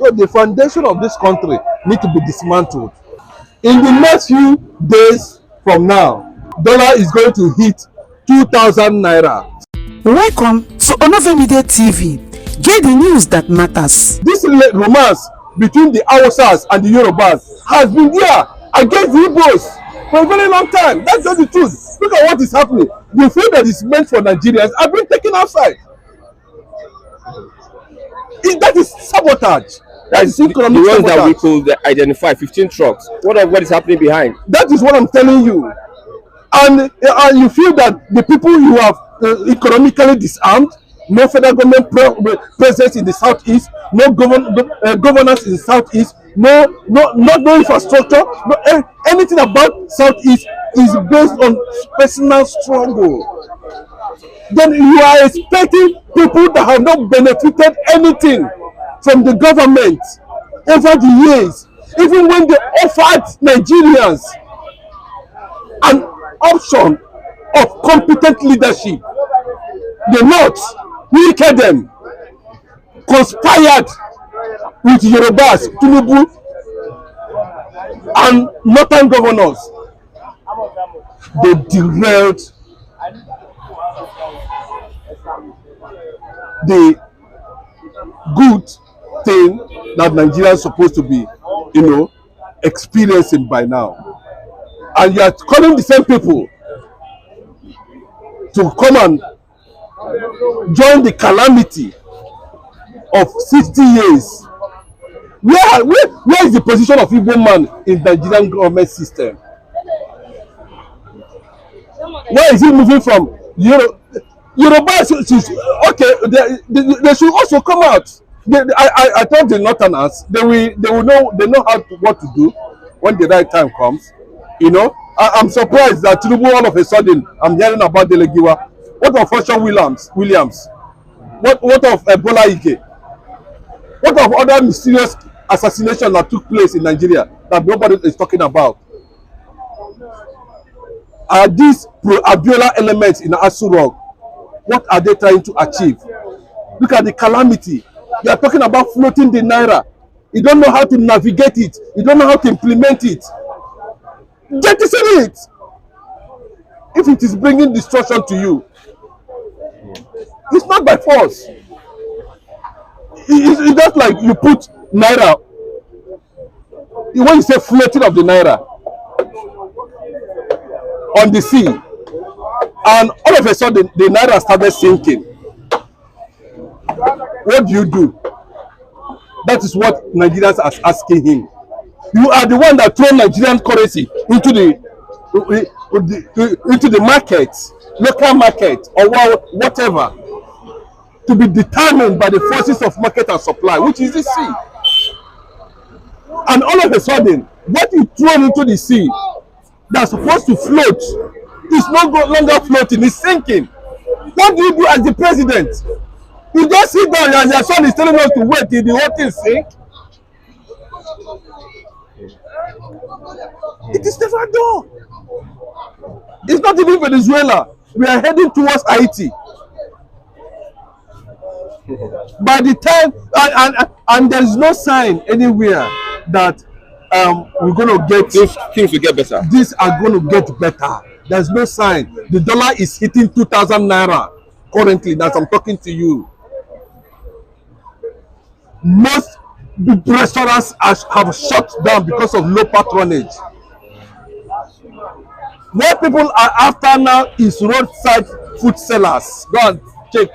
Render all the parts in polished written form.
So the foundation of this country need to be dismantled. In the next few days from now, dollar is going to hit 2,000 naira. Welcome to Onove Media TV. Get the news that matters. This romance between the Hausas and the Yorubas has been there against the Igbos for a very long time. That's just the truth. Look at what is happening. The food that is meant for Nigerians have been taken outside. That is sabotage. That is economic sabotage. The ones that we could identify, 15 trucks. What is happening behind? That is what I'm telling you. And you feel that the people you have economically disarmed, no federal government presence in the southeast, no governance in the southeast, no infrastructure, anything about southeast is based on personal struggle. Then you are expecting people that have not benefited anything from the government over the years, even when they offered Nigerians an option of competent leadership. The North, wicked them, conspired with Yorubas, Tinubu, and northern governors. They derailed the good thing that Nigeria is supposed to be, experiencing by now. And you are calling the same people to come and join the calamity of 60 years. Where is the position of Igbo man in the Nigerian government system? Where is he moving from? Yoruba okay, they should also come out. I told the Northerners they know what to do when the right time comes. I'm surprised that Tinubu all of a sudden I'm hearing about Delegiwa. What of Ocean Williams? What of Ebola Ike? What of other mysterious assassinations that took place in Nigeria that nobody is talking about? Are these pro-Abiola elements in Asu Rock? What are they trying to achieve? Look at the calamity. They are talking about floating the naira. You don't know how to navigate it. You don't know how to implement it. Jettison it. If it is bringing destruction to you, it's not by force. It's just like you put naira. When you say floating of the naira on the sea, and all of a sudden the naira started sinking, what do? That is what Nigerians are asking him. You are the one that throw Nigerian currency into the market, local market, or whatever, to be determined by the forces of market and supply, which is the sea. And all of a sudden, what you throw into the sea that's supposed to float is no longer floating, it's sinking. What do you do as the president? You just sit down and your son is telling us to wait till the whole thing sink. It is never done. It's not even Venezuela. We are heading towards Haiti. By the time, and there is no sign anywhere that we're going to get things will get better. These are going to get better. There's no sign. The dollar is hitting 2,000 naira currently as I'm talking to you. Most restaurants have shut down because of low patronage. What people are after now is roadside food sellers. Go and check.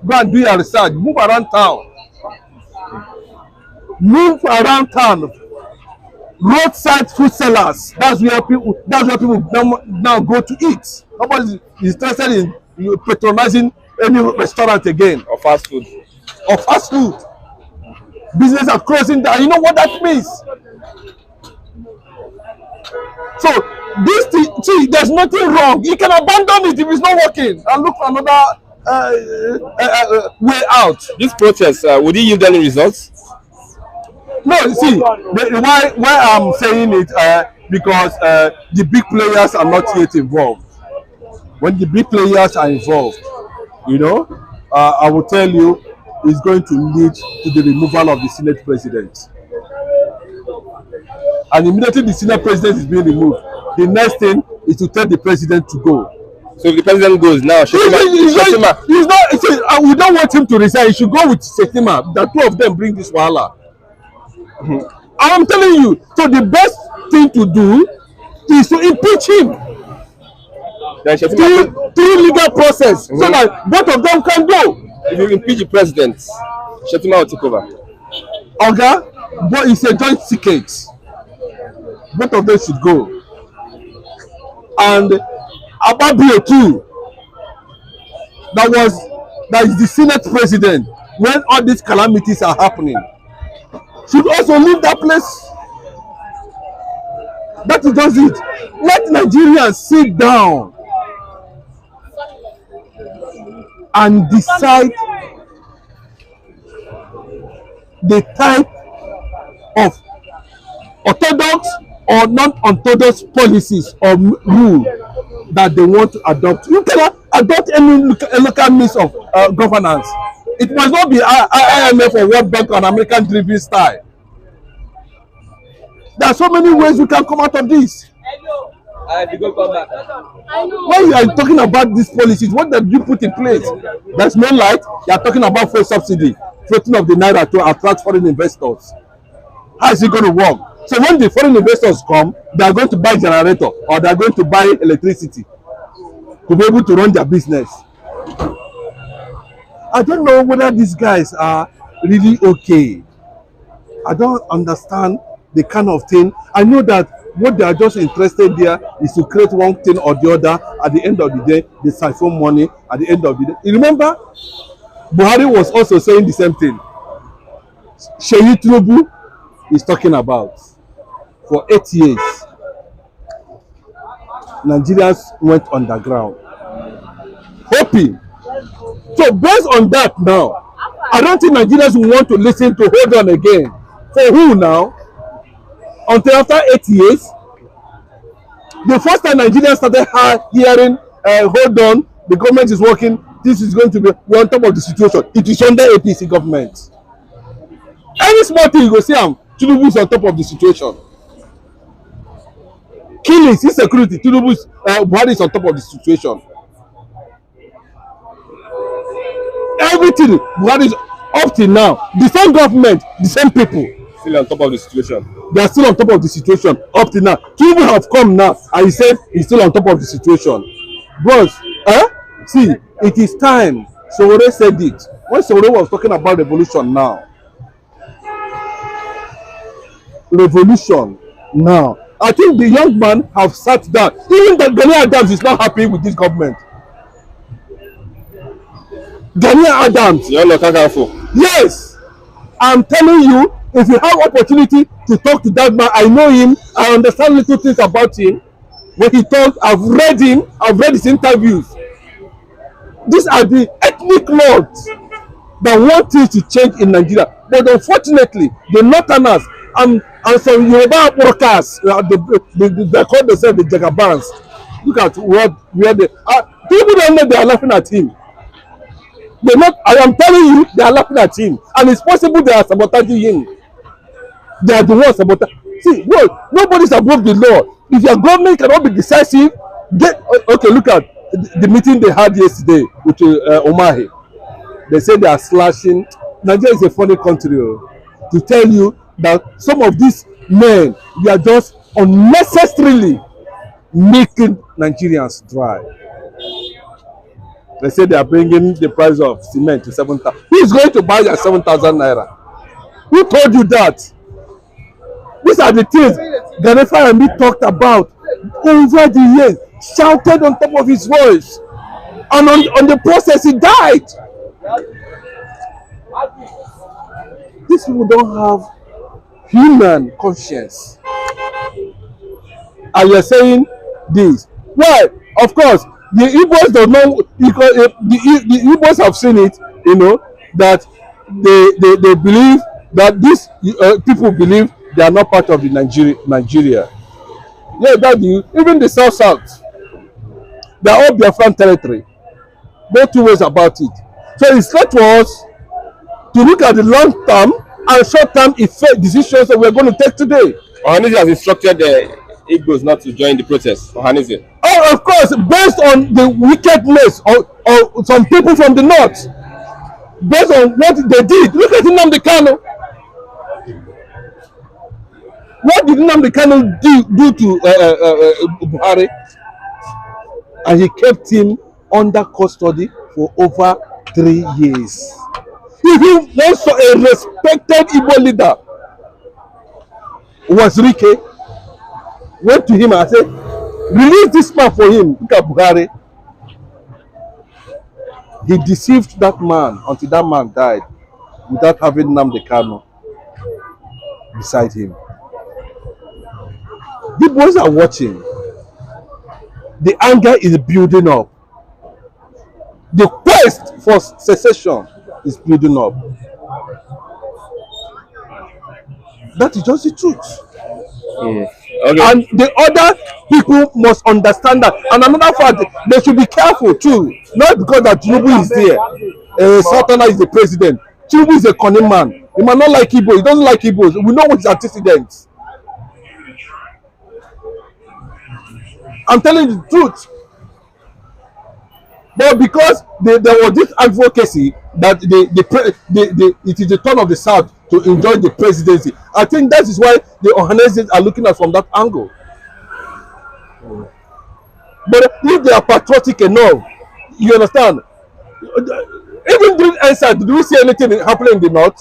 Go and do your research. Move around town. Move around town. Roadside food sellers. That's where people now go to eat. Nobody is interested in patronizing any restaurant again. Or fast food. Business are closing down. You know what that means? So this thing, see, there's nothing wrong. You can abandon it if it's not working and look for another way out. This protest, would it yield any results? No, see, why I'm saying it because the big players are not yet involved. When the big players are involved, I will tell you, is going to lead to the removal of the Senate president. And immediately the Senate president is being removed, the next thing is to tell the president to go. So if the president goes now, Shettima. We don't want him to resign. He should go with Shettima. The two of them bring this wahala. I'm telling you, so the best thing to do is to impeach him through legal process, so that both of them can go. If you impeach the president, Shettima will take over. Okay, but it's a joint ticket. Both of them should go. And Ababio too, that is the Senate president when all these calamities are happening, should also leave that place. That is just it. Let Nigerians sit down and decide the type of orthodox or non-orthodox policies or rule that they want to adopt. You cannot adopt any local means of governance. It must not be IMF or World Bank or American driven style. There are so many ways we can come out of this. When you are talking about these policies, what did you put in place? There's no light. You are talking about fuel subsidy, floating of the naira to attract foreign investors. How is it going to work? So when the foreign investors come, they are going to buy generator or they are going to buy electricity to be able to run their business. I don't know whether these guys are really okay. I don't understand the kind of thing. I know that what they are just interested there is to create one thing or the other. At the end of the day, they siphon money. At the end of the day, you remember Buhari was also saying the same thing. Sheyi Tinubu is talking about for 8 years. Nigerians went underground, hoping. So based on that now, I don't think Nigerians will want to listen to hold on again. For who now? Until after 8 years, the first time Nigerians started hearing, hold on, the government is working, this is going to be, we're on top of the situation. It is under APC government. Any small thing you go see, Tinubu is on top of the situation. Killings, insecurity, Tinubu Buhari is on top of the situation. Everything, Buhari is up till now. The same government, the same people. Still on top of the situation. They are still on top of the situation up till now. Tinubu have come now and he said he's still on top of the situation. Bros, see, it is time. Sowore said it. When Sowore was talking about revolution now. Revolution now. I think the young man have sat down. Even that Gani Adams is not happy with this government. Gani Adams. You look careful. Yes, I'm telling you, if you have opportunity to talk to that man, I know him, I understand little things about him. When he talks, I've read him, I've read his interviews. These are the ethnic lords that want things to change in Nigeria. But unfortunately, the Northerners and some Yoruba workers, they call themselves the Jagabans. Look at where they are. People don't know they are laughing at him. They're not, I am telling you, they are laughing at him. And it's possible they are sabotaging him. They are the ones sabotaging. See, no, nobody's above the law. If your government cannot be decisive, okay, look at the meeting they had yesterday with Omahe. They said they are slashing. Nigeria is a funny country. To tell you that some of these men, they are just unnecessarily making Nigerians dry. They say they are bringing the price of cement to 7,000. Who is going to buy your 7,000 naira? Who told you that? These are the things Ganefa and me talked about over the years, shouted on top of his voice. And on the process, he died. These people don't have human conscience. And you're saying this. Well, of course, the Igbos don't know, because the Igbos have seen it, you know, that they believe that these people believe they are not part of the Nigeria. Yeah, even the South, they are all Biafran territory. No two ways about it. So it's left for us to look at the long term and short term effect decisions that we're going to take today. Ohanaeze has instructed the Igbos not to join the protest. Ohanaeze. Oh, of course, based on the wickedness of some people from the north, based on what they did. Look at Nnamdi Kanu. What did Nnamdi Kanu do to Buhari? And he kept him under custody for over 3 years. Even also a respected Igbo leader was Rike, went to him and said, release this man for him. Look at Buhari. He deceived that man until that man died without having Nnamdi Kanu beside him. The boys are watching. The anger is building up. The quest for secession is building up. That is just the truth. Okay. And the other people must understand that. And another fact, they should be careful too. Not because that Tinubu is there. Sultana is the president. Tinubu is a cunning man. He might not like Igbo. He doesn't like Igbos. We know his antecedents. I'm telling you the truth. But because there was this advocacy that it is the turn of the South to enjoy the presidency, I think that is why the Ohanaezes are looking at from that angle. But if they are patriotic enough, you understand? Even during NSAS, did we see anything happening in the north?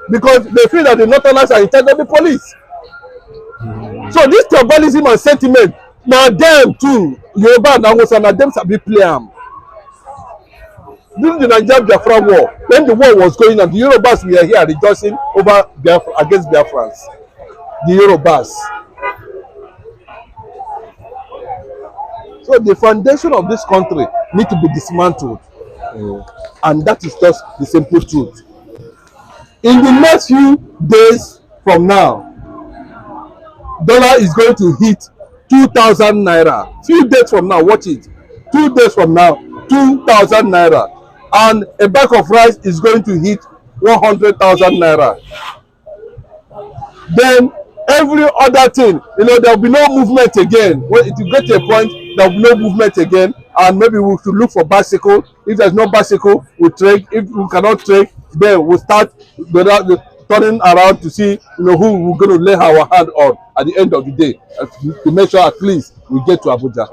Because they feel that the Northerners are in charge of the police. So this tribalism and sentiment, now them too, Yoruba and Hausa, now them sabi play am. During the Nigerian Biafra war, when the war was going on, the Yorubas were here rejoicing over Biafra, against Biafrans. The Yorubas. So the foundation of this country need to be dismantled. And that is just the simple truth. In the next few days from now, dollar is going to hit 2,000 naira. Few days from now, watch it. 2 days from now, 2,000 naira. And a bag of rice is going to hit 100,000 naira. Then every other thing, there will be no movement again. When it will get to a point, there will be no movement again, and maybe we should look for bicycle. If there's no bicycle, we trade. If we cannot trade, then we'll start turning around to see who we're going to lay our hand on at the end of the day, to make sure at least we get to Abuja.